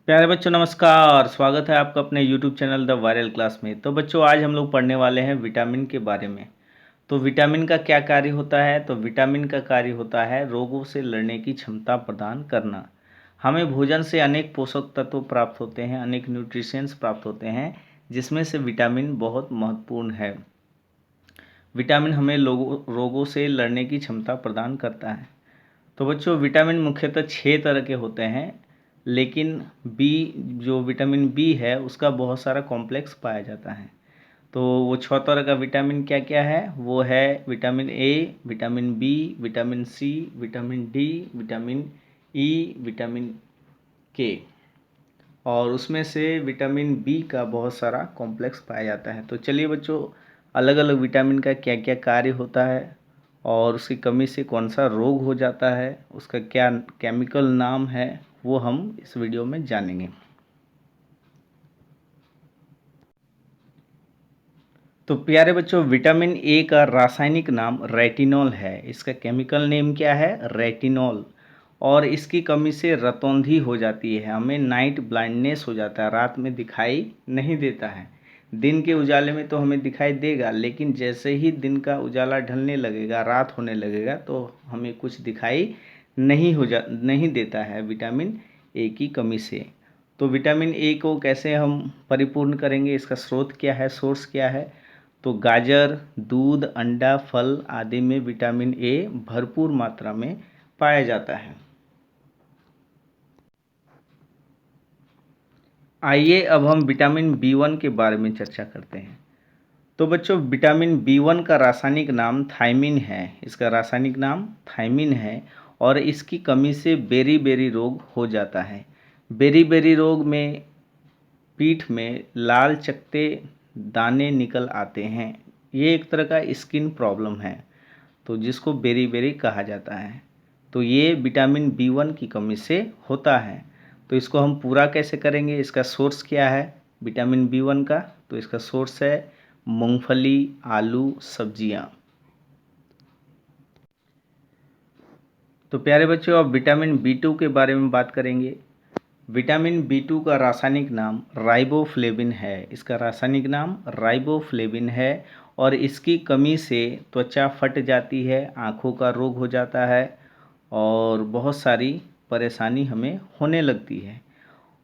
प्यारे बच्चों नमस्कार। स्वागत है आपका अपने YouTube channel the viral class में। तो बच्चों आज हम लोग पढ़ने वाले हैं विटामिन के बारे में। तो विटामिन का क्या कार्य होता है? तो विटामिन का कार्य होता है रोगों से लड़ने की क्षमता प्रदान करना। हमें भोजन से अनेक पोषक तत्व प्राप्त होते हैं, अनेक न्यूट्रिशंस प्राप्त होते हैं, जिसमें से विटामिन बहुत महत्वपूर्ण है। विटामिन हमें रोगों से लड़ने की क्षमता प्रदान करता है। तो बच्चों विटामिन मुख्यतः 6 तरह के होते हैं, लेकिन बी जो विटामिन बी है उसका बहुत सारा कॉम्प्लेक्स पाया जाता है। तो वो 6 तरह का विटामिन क्या क्या है? वो है vitamin A, vitamin B, vitamin C, vitamin D, vitamin E, vitamin K. और उसमें से विटामिन बी का बहुत सारा कॉम्प्लेक्स पाया जाता है। तो चलिए बच्चों, अलग अलग विटामिन का क्या क्या कार्य होता है और उसकी कमी से कौन सा रोग हो जाता है, उसका क्या केमिकल नाम है, वो हम इस वीडियो में जानेंगे। तो प्यारे बच्चों, विटामिन ए का रासायनिक नाम रेटिनॉल है। इसका केमिकल नेम क्या है? रेटिनॉल। और इसकी कमी से रतौंधी हो जाती है, हमें नाइट ब्लाइंडनेस हो जाता है, रात में दिखाई नहीं देता है। दिन के उजाले में तो हमें दिखाई देगा, लेकिन जैसे ही दिन का उजाला ढलने लगेगा, रात होने लगेगा, तो हमें कुछ दिखाई नहीं देता है विटामिन ए की कमी से। तो विटामिन ए को कैसे हम परिपूर्ण करेंगे? इसका स्रोत क्या है, सोर्स क्या है? तो गाजर, दूध, अंडा, फल आदि में विटामिन ए भरपूर मात्रा में पाया जाता है। आइए अब हम विटामिन बी1 के बारे में चर्चा करते हैं। तो बच्चों विटामिन बी1 का रासायनिक नाम थायमिन है। इसका रासायनिक नाम थायमिन है और इसकी कमी से बेरी बेरी रोग हो जाता है। बेरी बेरी रोग में पीठ में लाल चकत्ते दाने निकल आते हैं। ये एक तरह का स्किन प्रॉब्लम है, तो जिसको बेरी बेरी कहा जाता है। तो ये विटामिन बी1 की कमी से होता है। तो इसको हम पूरा कैसे करेंगे? इसका सोर्स क्या है विटामिन बी1 का? तो इसका सोर्स है मूंगफली, आलू, सब्जियां। तो प्यारे बच्चों अब विटामिन बी2 के बारे में बात करेंगे। विटामिन बी2 का रासायनिक नाम राइबोफ्लेविन है। इसका रासायनिक नाम राइबोफ्लेविन है और इसकी कमी से त्वचा फट जाती है, आँखों का रोग हो जाता है और बहुत सारी परेशानी हमें होने लगती है।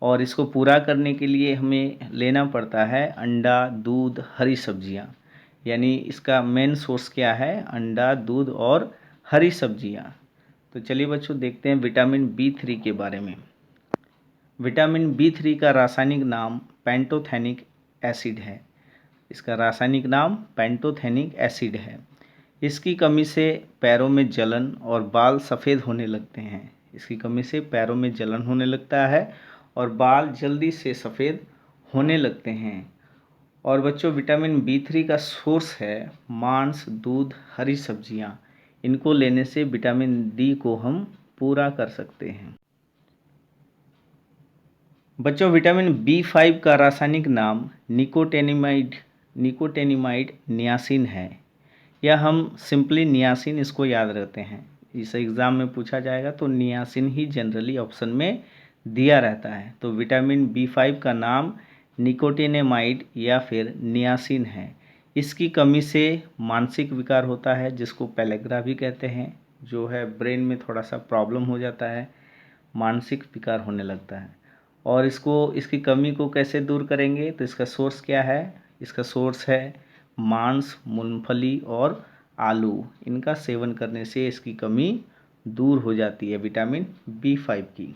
और इसको पूरा करने के लिए हमें लेना पड़ता है अंडा, दूध, हरी सब्जियां। यानी इसका मेन सोर्स क्या है? अंडा, दूध और हरी सब्जियां। तो चलिए बच्चों देखते हैं विटामिन बी3 के बारे में। विटामिन बी3 का रासायनिक नाम पेंटोथेनिक एसिड है। इसका रासायनिक नाम पेंटोथेनिक एसिड है। इसकी कमी से पैरों में जलन और बाल सफ़ेद होने लगते हैं। इसकी कमी से पैरों में जलन होने लगता है और बाल जल्दी से सफ़ेद होने लगते हैं। और बच्चों विटामिन बी3 का सोर्स है मांस, दूध, हरी सब्जियां। इनको लेने से विटामिन डी को हम पूरा कर सकते हैं। बच्चों विटामिन बी5 का रासायनिक नाम निकोटेनिमाइड नियासिन है। या हम सिंपली नियासिन इसको याद रखते हैं। इस एग्ज़ाम में पूछा जाएगा तो नियासिन ही जनरली ऑप्शन में दिया रहता है। तो विटामिन बी5 का नाम निकोटिनेमाइड या फिर नियासिन है। इसकी कमी से मानसिक विकार होता है, जिसको पेलेग्रा भी कहते हैं, जो है ब्रेन में थोड़ा सा प्रॉब्लम हो जाता है, मानसिक विकार होने लगता है। और इसकी कमी को कैसे दूर करेंगे? तो इसका सोर्स क्या है? इसका सोर्स है मांस, मूंगफली और आलू। इनका सेवन करने से इसकी कमी दूर हो जाती है विटामिन बी5 की।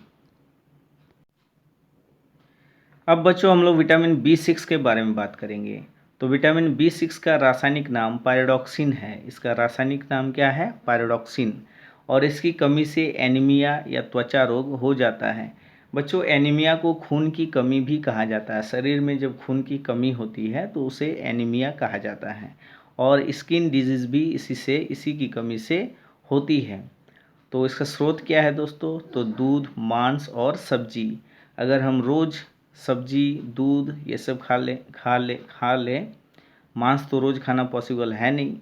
अब बच्चों हम लोग विटामिन बी6 के बारे में बात करेंगे। तो विटामिन बी6 का रासायनिक नाम पायरोडॉक्सिन है। इसका रासायनिक नाम क्या है? पायरोडॉक्सिन। और इसकी कमी से एनीमिया या त्वचा रोग हो जाता है। बच्चों एनीमिया को खून की कमी भी कहा जाता है। शरीर में जब खून की कमी होती है तो उसे एनीमिया कहा जाता है। और स्किन डिजीज़ भी इसी की कमी से होती है। तो इसका स्रोत क्या है दोस्तों? तो दूध, मांस और सब्जी। अगर हम रोज़ सब्जी, दूध ये सब खा ले, मांस तो रोज़ खाना पॉसिबल है नहीं,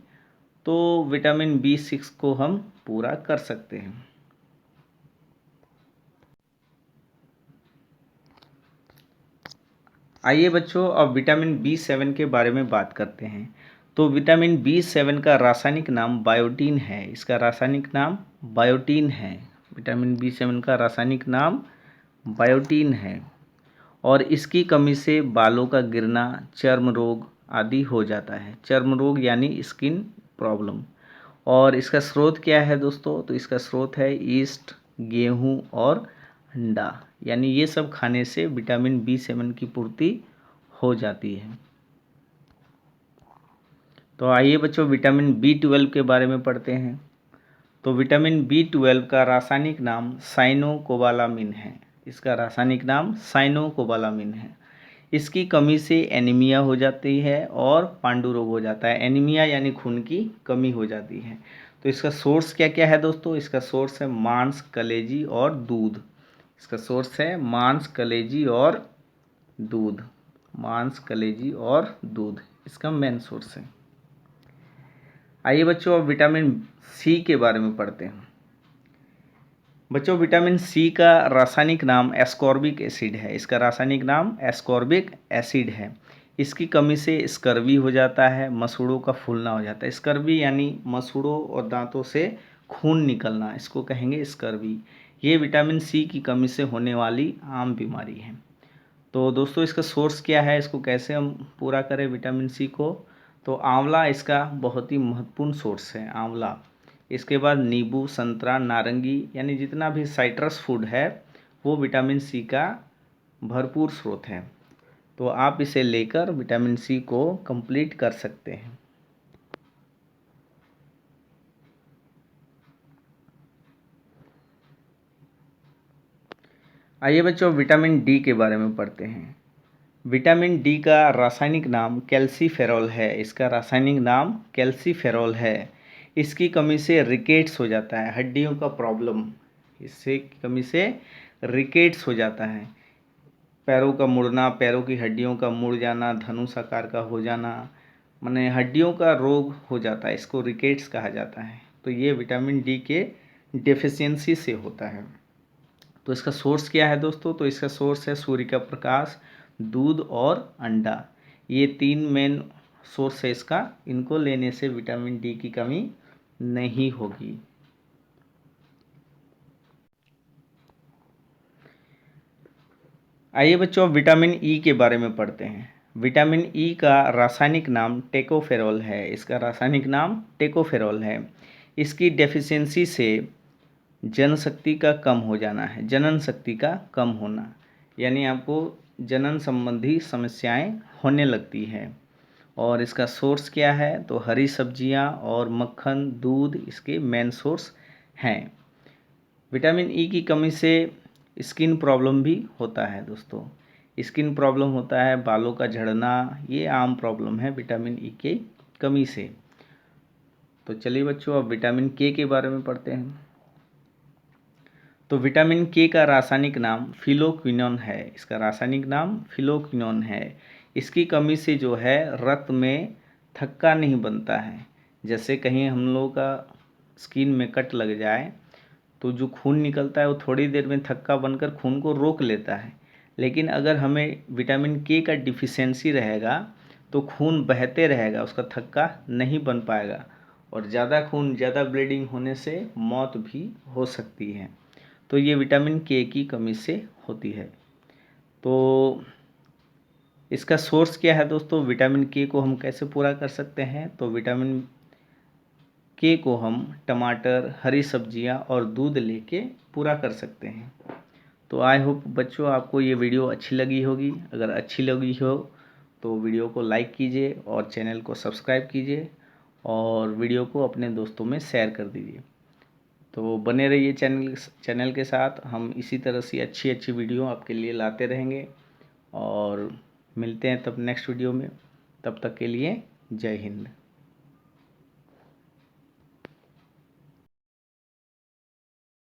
तो विटामिन बी6 को हम पूरा कर सकते हैं। आइए बच्चों अब विटामिन B7 के बारे में बात करते हैं। तो विटामिन B7 का रासायनिक नाम बायोटीन है। इसका रासायनिक नाम बायोटीन है। विटामिन B7 का रासायनिक नाम बायोटीन है और इसकी कमी से बालों का गिरना, चर्म रोग आदि हो जाता है। चर्म रोग यानी स्किन प्रॉब्लम। और इसका स्रोत क्या है दोस्तों? तो इसका स्रोत है ईस्ट, गेहूँ और अंडा। यानी ये सब खाने से विटामिन B7 की पूर्ति हो जाती है। तो आइए बच्चों विटामिन B12 के बारे में पढ़ते हैं। तो विटामिन B12 का रासायनिक नाम साइनोकोबालामिन है। इसका रासायनिक नाम साइनोकोबालामिन है। इसकी कमी से एनीमिया हो जाती है और पांडु रोग हो जाता है। एनीमिया यानी खून की कमी हो जाती है। तो इसका सोर्स क्या क्या है दोस्तों? इसका सोर्स है मांस, कलेजी और दूध। इसका सोर्स है मांस, कलेजी और दूध। मांस, कलेजी और दूध इसका मेन सोर्स है। आइए बच्चों अब विटामिन सी के बारे में पढ़ते हैं। बच्चों विटामिन सी का रासायनिक नाम एस्कॉर्बिक एसिड है। इसका रासायनिक नाम एस्कॉर्बिक एसिड है। इसकी कमी से स्कर्वी हो जाता है, मसूड़ों का फूलना हो जाता है। स्कर्वी यानी मसूड़ों और दांतों से खून निकलना, इसको कहेंगे स्कर्वी। ये विटामिन सी की कमी से होने वाली आम बीमारी है। तो दोस्तों इसका सोर्स क्या है? इसको कैसे हम पूरा करें विटामिन सी को? तो आंवला इसका बहुत ही महत्वपूर्ण सोर्स है, आंवला। इसके बाद नींबू, संतरा, नारंगी यानी जितना भी साइट्रस फूड है वो विटामिन सी का भरपूर स्रोत है। तो आप इसे लेकर विटामिन सी को कंप्लीट कर सकते हैं। आइए बच्चों विटामिन डी के बारे में पढ़ते हैं। विटामिन डी का रासायनिक नाम कैल्सीफेरॉल है। इसका रासायनिक नाम कैल्सीफेरॉल है। इसकी कमी से रिकेट्स हो जाता है, हड्डियों का प्रॉब्लम। इससे कमी से रिकेट्स हो जाता है, पैरों का मुड़ना, पैरों की हड्डियों का मुड़ जाना, धनुष आकार का हो जाना, माने हड्डियों का रोग हो जाता है। इसको रिकेट्स कहा जाता है। तो ये विटामिन डी के डेफिशिएंसी से होता है। तो इसका सोर्स क्या है दोस्तों? तो इसका सोर्स है सूर्य का प्रकाश, दूध और अंडा। ये तीन मेन सोर्स है इसका। इनको लेने से विटामिन डी की कमी नहीं होगी। आइए बच्चों विटामिन ई के बारे में पढ़ते हैं। विटामिन ई का रासायनिक नाम टेकोफेरॉल है। इसका रासायनिक नाम टेकोफेरॉल है। इसकी डेफिशिएंसी से जनशक्ति का कम हो जाना है, जनन शक्ति का कम होना, यानी आपको जनन संबंधी समस्याएं होने लगती हैं। और इसका सोर्स क्या है? तो हरी सब्जियां और मक्खन, दूध इसके मेन सोर्स हैं। विटामिन ई की कमी से स्किन प्रॉब्लम भी होता है दोस्तों। स्किन प्रॉब्लम होता है, बालों का झड़ना, ये आम प्रॉब्लम है विटामिन ई की कमी से। तो चलिए बच्चों अब विटामिन के बारे में पढ़ते हैं। तो विटामिन के का रासायनिक नाम फिलोक्विनोन है। इसका रासायनिक नाम फिलोक्विनोन है। इसकी कमी से जो है रक्त में थक्का नहीं बनता है। जैसे कहीं हम लोगों का स्किन में कट लग जाए तो जो खून निकलता है वो थोड़ी देर में थक्का बनकर खून को रोक लेता है। लेकिन अगर हमें विटामिन के का डिफिशियंसी रहेगा तो खून बहते रहेगा, उसका थक्का नहीं बन पाएगा और ज़्यादा खून, ज़्यादा ब्लीडिंग होने से मौत भी हो सकती है। तो ये विटामिन के की कमी से होती है। तो इसका सोर्स क्या है दोस्तों? विटामिन के को हम कैसे पूरा कर सकते हैं? तो विटामिन के को हम टमाटर, हरी सब्जियां और दूध लेके पूरा कर सकते हैं। तो आई होप बच्चों आपको ये वीडियो अच्छी लगी होगी। अगर अच्छी लगी हो तो वीडियो को लाइक कीजिए और चैनल को सब्सक्राइब कीजिए और वीडियो को अपने दोस्तों में शेयर कर दीजिए। तो बने रहिए चैनल के साथ। हम इसी तरह से अच्छी अच्छी वीडियो आपके लिए लाते रहेंगे और मिलते हैं तब नेक्स्ट वीडियो में। तब तक के लिए जय हिंद।